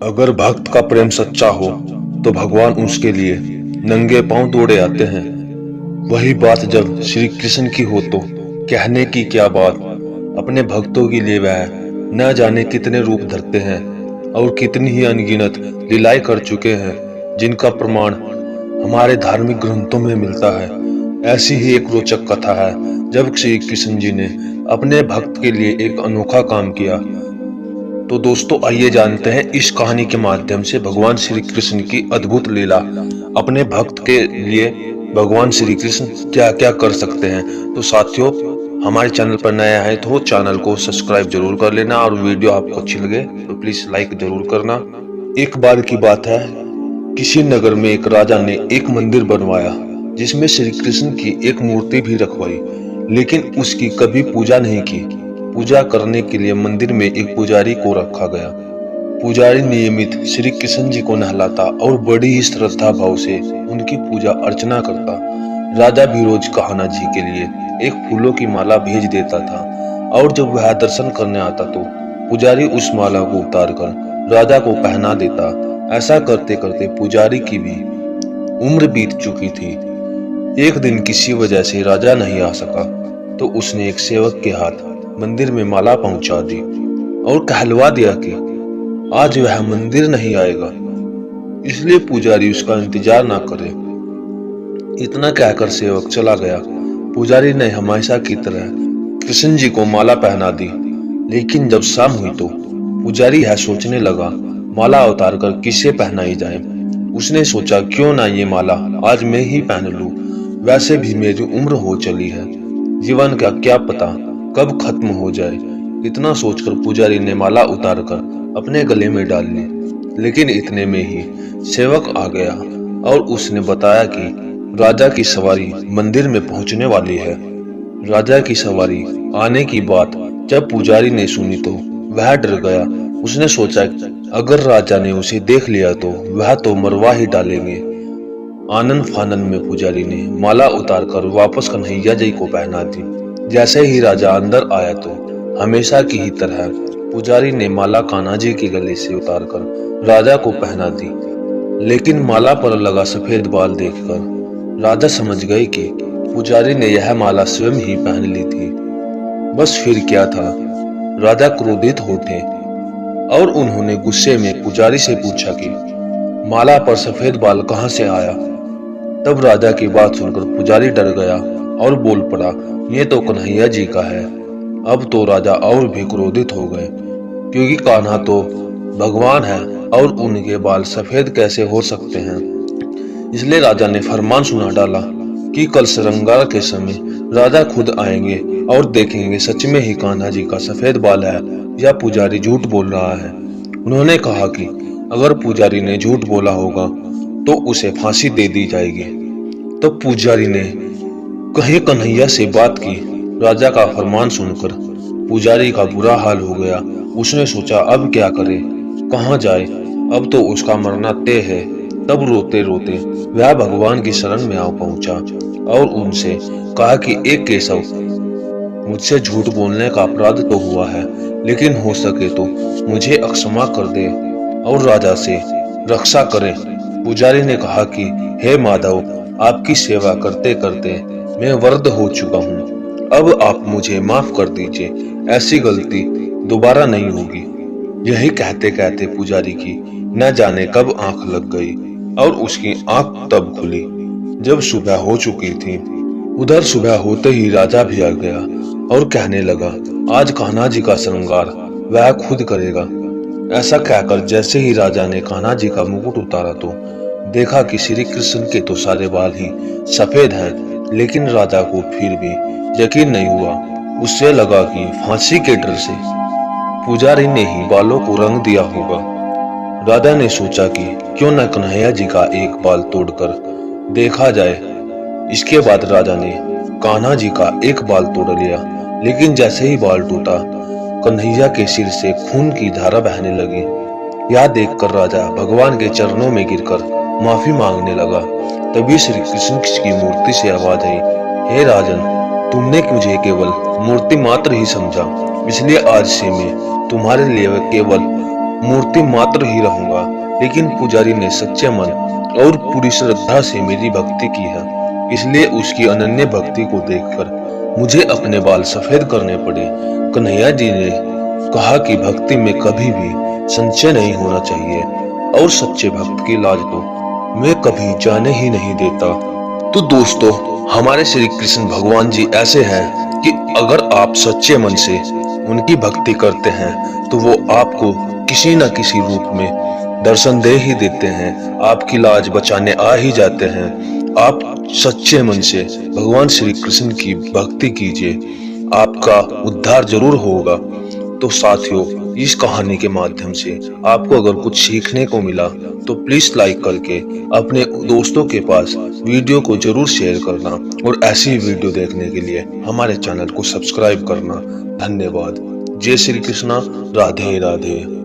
अगर भक्त का प्रेम सच्चा हो तो भगवान उसके लिए नंगे पांव दौड़े आते हैं। वही बात जब श्री कृष्ण की हो तो कहने की क्या बात। अपने भक्तों के लिए वह न जाने कितने रूप धरते हैं और कितनी ही अनगिनत लीलाएं कर चुके हैं, जिनका प्रमाण हमारे धार्मिक ग्रंथों में मिलता है। ऐसी ही एक रोचक कथा है जब श्री कृष्ण जी ने अपने भक्त के लिए एक अनोखा काम किया। तो दोस्तों आइए जानते हैं इस कहानी के माध्यम से भगवान श्री कृष्ण की अद्भुत लीला। अपने भक्त के लिए भगवान श्री कृष्ण क्या क्या कर सकते हैं। तो साथियों, हमारे चैनल पर नया है तो चैनल को सब्सक्राइब जरूर कर लेना और वीडियो आपको अच्छी लगे तो प्लीज लाइक जरूर करना। एक बार की बात है, किसी नगर में एक राजा ने एक मंदिर बनवाया जिसमें श्री कृष्ण की एक मूर्ति भी रखवाई, लेकिन उसकी कभी पूजा नहीं की। पूजा करने के लिए मंदिर में एक पुजारी को रखा गया। पुजारी नियमित श्री कृष्ण जी को नहलाता और बड़ी ही श्रद्धा भाव से उनकी पूजा अर्चना करता। राजा भी रोज कान्हा जी के लिए एक फूलों की माला भेज देता था और जब वह दर्शन करने आता तो पुजारी उस माला को उतार कर राजा को पहना देता। ऐसा करते करते पुजारी की भी उम्र बीत चुकी थी। एक दिन किसी वजह से राजा नहीं आ सका तो उसने एक सेवक के हाथ मंदिर में माला पहुंचा दी और कहलवा दिया कि आज वह मंदिर नहीं आएगा, इसलिए पुजारी उसका इंतजार ना करे। इतना कहकर सेवक चला गया। पुजारी ने हमेशा की तरह कृष्ण जी को माला पहना दी, लेकिन जब शाम हुई तो पुजारी यह सोचने लगा माला उतार कर किसे पहनाई जाए। उसने सोचा क्यों ना ये माला आज मैं ही पहन लूं, वैसे भी मेरी उम्र हो चली है, जीवन का क्या पता कब खत्म हो जाए। इतना सोचकर पुजारी ने माला उतारकर अपने गले में डाल ली, लेकिन इतने में ही सेवक आ गया और उसने बताया कि राजा की सवारी मंदिर में पहुंचने वाली है। राजा की सवारी आने की बात जब पुजारी ने सुनी तो वह डर गया। उसने सोचा अगर राजा ने उसे देख लिया तो वह तो मरवा ही डालेंगे। आनंद फानंद में पुजारी ने माला उतारकर वापस कन्हैया जी को पहना दी। जैसे ही राजा अंदर आया तो हमेशा की ही तरह पुजारी ने माला कान्हा जी के गले से उतारकर राजा को पहना दी, लेकिन माला पर लगा सफेद बाल देखकर राजा समझ गए कि पुजारी ने यह माला स्वयं ही पहन ली थी। बस फिर क्या था, राजा क्रोधित उठे और उन्होंने गुस्से में पुजारी से पूछा कि माला पर सफेद बाल कहां से आया। तब राजा की बात सुनकर पुजारी डर गया और बोल पड़ा, ये तो कन्हैया जी का है। अब तो राजा और भी क्रोधित हो गए, क्योंकि कान्हा तो भगवान है और उनके बाल सफेद कैसे हो सकते हैं। इसलिए राजा ने फरमान सुना डाला कि कल श्रृंगार के समय राजा खुद आएंगे और देखेंगे सच में ही कान्हा जी का सफेद बाल है या पुजारी झूठ बोल रहा है। उन्होंने कहा कि अगर पुजारी ने झूठ बोला होगा तो उसे फांसी दे दी जाएगी। तो पुजारी ने कहीं कन्हैया से बात की। राजा का फरमान सुनकर पुजारी का बुरा हाल हो गया। उसने सोचा अब क्या करे, कहाँ जाए, अब तो उसका मरना तय है। तब रोते रोते वह भगवान की शरण में आ पहुंचा और उनसे कहा कि एक केशव, मुझसे झूठ बोलने का अपराध तो हुआ है, लेकिन हो सके तो मुझे अक्षमा कर दे और राजा से रक्षा करे। पुजारी ने कहा कि हे माधव, आपकी सेवा करते करते मैं वृद्ध हो चुका हूँ, अब आप मुझे माफ कर दीजिए, ऐसी गलती दोबारा नहीं होगी। यही कहते कहते पुजारी की न जाने कब आंख लग गई और उसकी आंख तब खुली जब सुबह हो चुकी थी। उधर सुबह होते ही राजा भी आ गया और कहने लगा आज कान्हा जी का श्रृंगार वह खुद करेगा। ऐसा कहकर जैसे ही राजा ने कान्हा जी का मुकुट उतारा तो देखा कि श्री कृष्ण के तो सारे बाल ही सफेद हैं, लेकिन राजा को फिर भी यकीन नहीं हुआ। उससे लगा कि फांसी के डर से पुजारी ने ही बालों को रंग दिया होगा। राजा ने सोचा कि क्यों न कन्हैया जी का एक बाल तोड़कर देखा जाए। इसके बाद राजा ने कान्हा जी का एक बाल तोड़ लिया, लेकिन जैसे ही बाल टूटा कन्हैया के सिर से खून की धारा बहने लगी। यह देखकर राजा भगवान के चरणों में गिरकर माफी मांगने लगा। तभी श्री कृष्ण की मूर्ति से आवाज आई, हे राजन, तुमने मुझे केवल मूर्ति मात्र ही समझा, इसलिए आज से मैं तुम्हारे लिए केवल मूर्ति मात्र ही रहूंगा, लेकिन पुजारी ने सच्चे मन और पूरी श्रद्धा से मेरी भक्ति की है, इसलिए उसकी अनन्य भक्ति को देखकर मुझे अपने बाल सफेद करने पड़े। कन्हैया जी ने कहा कि भक्ति में कभी भी संशय नहीं होना चाहिए और सच्चे भक्त की लाज तो मैं कभी जाने ही नहीं देता। तो दोस्तों, हमारे श्री कृष्ण भगवान जी ऐसे हैं कि अगर आप सच्चे मन से उनकी भक्ति करते हैं तो वो आपको किसी न किसी रूप में दर्शन दे ही देते हैं, आपकी लाज बचाने आ ही जाते हैं। आप सच्चे मन से भगवान श्री कृष्ण की भक्ति कीजिए, आपका उद्धार जरूर होगा। तो साथियों, इस कहानी के माध्यम से आपको अगर कुछ सीखने को मिला तो प्लीज लाइक करके अपने दोस्तों के पास वीडियो को जरूर शेयर करना और ऐसी वीडियो देखने के लिए हमारे चैनल को सब्सक्राइब करना। धन्यवाद। जय श्री कृष्णा। राधे राधे।